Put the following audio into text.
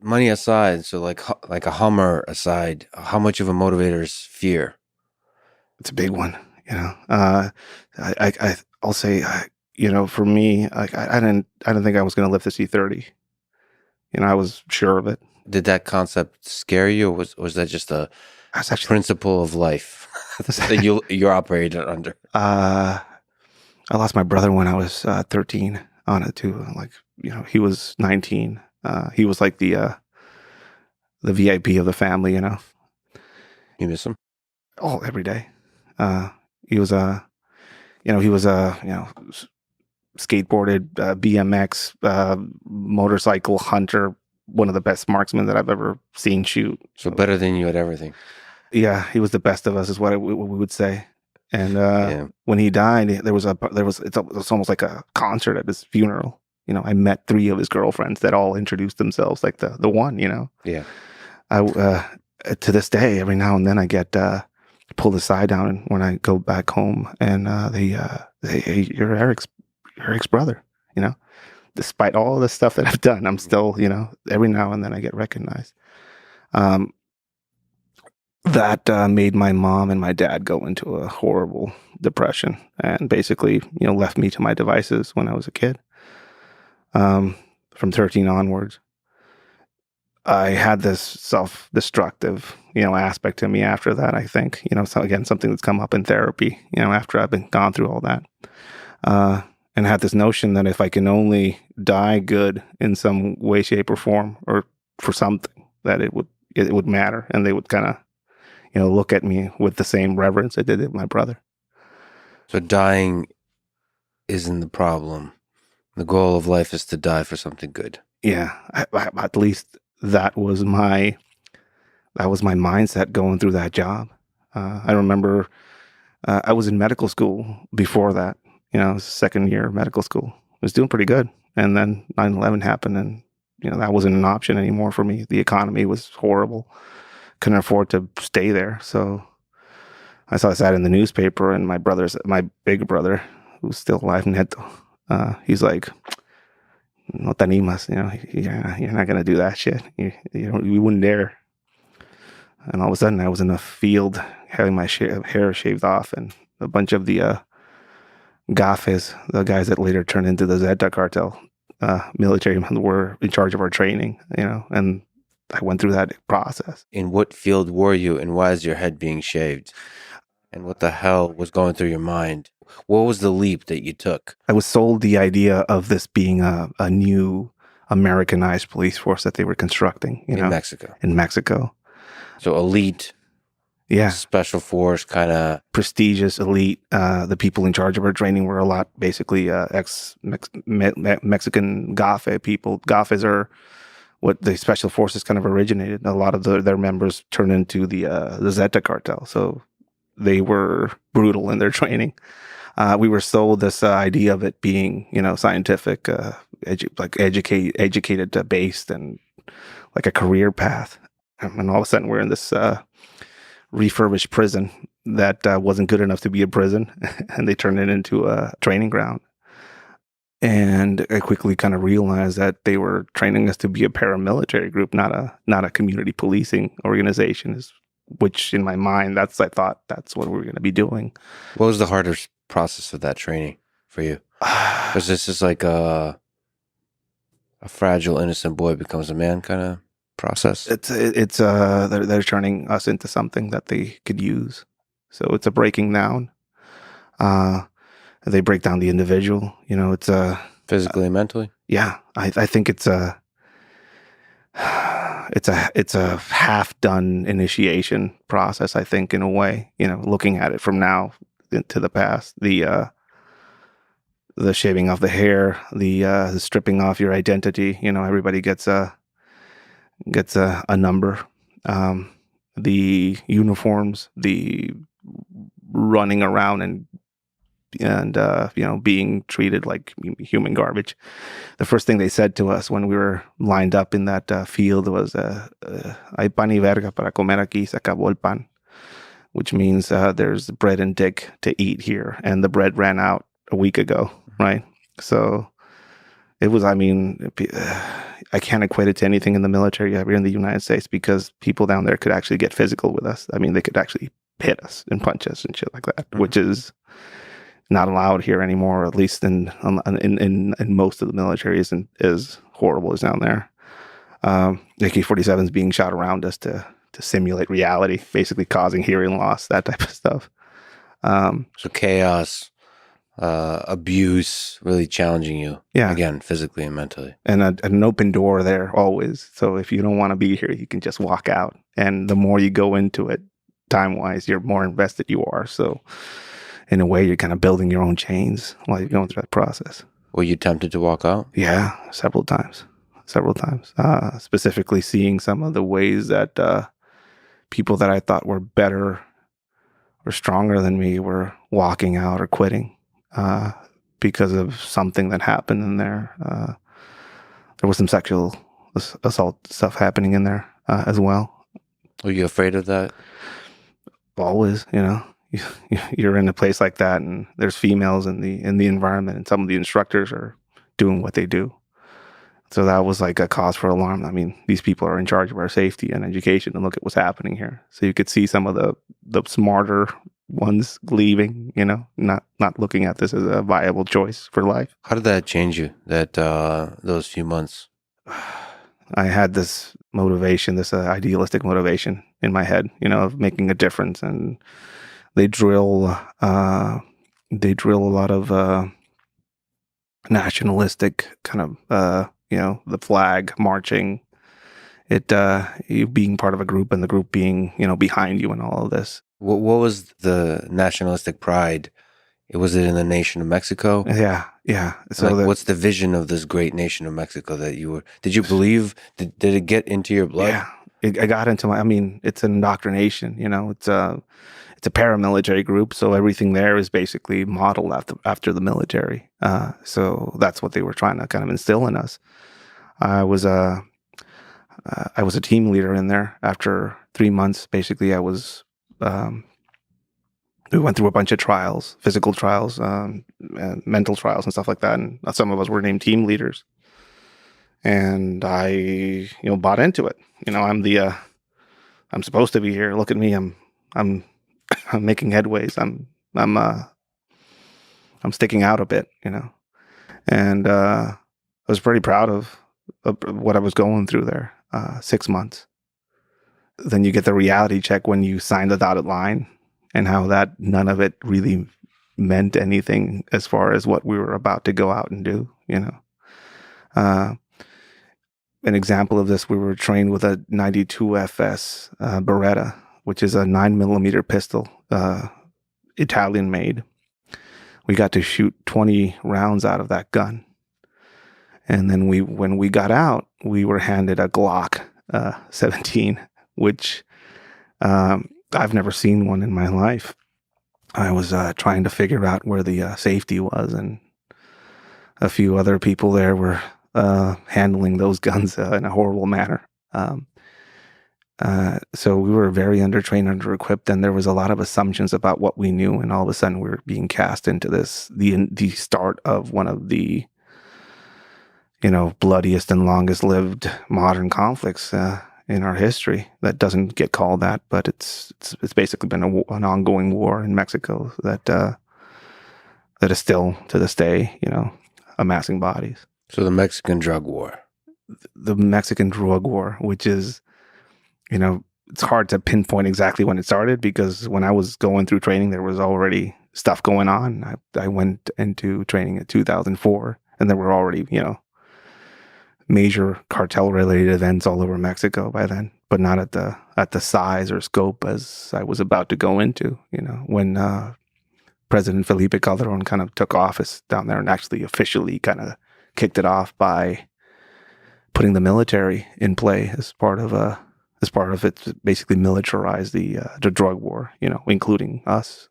money aside, so like a Hummer aside, how much of a motivator is fear? It's a big one, you know. I'll say, for me, I didn't think I was going to live to see 30. I was sure of it. Did that concept scare you, or was that just a principle of life that you're operating under? I lost my brother when I was 13 on it too. Like, he was 19. He was like the VIP of the family, You miss him? Oh, every day. He was skateboarded, BMX, motorcycle hunter, one of the best marksmen that I've ever seen shoot. So better than you at everything. Yeah, he was the best of us, is what we would say. And when he died, it was almost like a concert at his funeral. I met 3 of his girlfriends that all introduced themselves like the one. Yeah. To this day, every now and then I get pulled aside down when I go back home, and they hey, you're Eric's brother. Despite all the stuff that I've done, I'm still, every now and then I get recognized. That made my mom and my dad go into a horrible depression, and basically, left me to my devices when I was a kid. From 13 onwards, I had this self-destructive, aspect to me after that, I think. So again, something that's come up in therapy, after I've been gone through all that. And had this notion that if I can only die good in some way, shape, or form, or for something, that it would matter, and they would kind of, look at me with the same reverence I did with my brother. So dying isn't the problem. The goal of life is to die for something good. Yeah, at least that was my mindset going through that job. I remember I was in medical school before that. It was second year of medical school. I was doing pretty good. And then 9/11 happened, and, that wasn't an option anymore for me. The economy was horrible. Couldn't afford to stay there. So I saw that in the newspaper, and my big brother, who's still alive, Neto, he's like, "No te animas, you're not going to do that shit. You wouldn't dare." And all of a sudden I was in a field having my hair shaved off, and a bunch of the gafes, the guys that later turned into the Zeta cartel, military men, were in charge of our training, and I went through that process. In what field were you, and why is your head being shaved? And what the hell was going through your mind? What was the leap that you took? I was sold the idea of this being a new Americanized police force that they were constructing, in Mexico. In Mexico. So elite. Yeah. Special force, kind of prestigious, elite. The people in charge of our training were a lot, basically, ex-Mexican Gafe people. Gafes are what the special forces kind of originated. A lot of their members turned into the Zeta cartel. So they were brutal in their training. We were sold this idea of it being, scientific, educated based, and like a career path. And all of a sudden we're in this refurbished prison that wasn't good enough to be a prison, and they turned it into a training ground. And I quickly kind of realized that they were training us to be a paramilitary group, not a community policing organization, which in my mind, I thought that's what we were going to be doing. What was the hardest process of that training for you? Because this is like a fragile, innocent boy becomes a man kind of process. They're turning us into something that they could use. So it's a breaking down. They break down the individual. It's physically and mentally. Yeah, I think it's a half-done initiation process, I think, in a way. Looking at it from now to the past, the shaving off the hair, the stripping off your identity. Everybody gets a number. The uniforms, the running around and being treated like human garbage. The first thing they said to us when we were lined up in that field was, "Hay pan y verga para comer aquí, se acabó el pan," which means there's bread and dick to eat here, and the bread ran out a week ago, right? So it was, I can't equate it to anything in the military here in the United States, because people down there could actually get physical with us. I mean, they could actually hit us and punch us and shit like that, which is not allowed here anymore, at least in most of the military isn't as horrible as down there. AK-47s being shot around us to simulate reality, basically causing hearing loss, that type of stuff. So chaos, abuse, really challenging you. Yeah. Again, physically and mentally. And an open door there always. So if you don't want to be here, you can just walk out. And the more you go into it, time-wise, you're more invested you are. So in a way, you're kind of building your own chains while you're going through that process. Were you tempted to walk out? Yeah, several times. Specifically seeing some of the ways that people that I thought were better or stronger than me were walking out or quitting because of something that happened in there. There was some sexual assault stuff happening in there as well. Were you afraid of that? Always, you're in a place like that, and there's females in the environment, and some of the instructors are doing what they do. So that was like a cause for alarm. I mean, these people are in charge of our safety and education, and look at what's happening here. So you could see some of the smarter ones leaving, not looking at this as a viable choice for life. How did that change you, those few months? I had this motivation, this idealistic motivation in my head, of making a difference. And they drill a lot of nationalistic kind of, the flag marching, you being part of a group and the group being, behind you and all of this. What was the nationalistic pride? Was it in the nation of Mexico? Yeah. So what's the vision of this great nation of Mexico that you were? Did you believe? Did it get into your blood? Yeah, it got into it's an indoctrination. It's a paramilitary group, so everything there is basically modeled after the military. So that's what they were trying to kind of instill in us. I was a team leader in there. After 3 months, basically, we went through a bunch of trials, physical trials, mental trials, and stuff like that. And some of us were named team leaders. And I, bought into it. I'm supposed to be here. Look at me. I'm making headways. I'm sticking out a bit, And I was pretty proud of what I was going through there. 6 months. Then you get the reality check when you sign the dotted line, and how that none of it really meant anything as far as what we were about to go out and do. An example of this, we were trained with a 92 FS Beretta, which is a 9mm pistol, Italian made. We got to shoot 20 rounds out of that gun. And then when we got out, we were handed a Glock 17, which I've never seen one in my life. I was trying to figure out where the safety was, and a few other people there were handling those guns in a horrible manner. So we were very undertrained, under-equipped, and there was a lot of assumptions about what we knew, and all of a sudden we were being cast into the start of one of the bloodiest and longest lived modern conflicts in our history. That doesn't get called that, but it's basically been an ongoing war in Mexico that is still to this day, amassing bodies. So the Mexican drug war. The Mexican drug war, which is, it's hard to pinpoint exactly when it started, because when I was going through training, there was already stuff going on. I went into training in 2004, and there were already, major cartel-related events all over Mexico by then, but not at the size or scope as I was about to go into. When President Felipe Calderón kind of took office down there and actually officially kind of kicked it off by putting the military in play as part of it, basically militarized the drug war. Including us.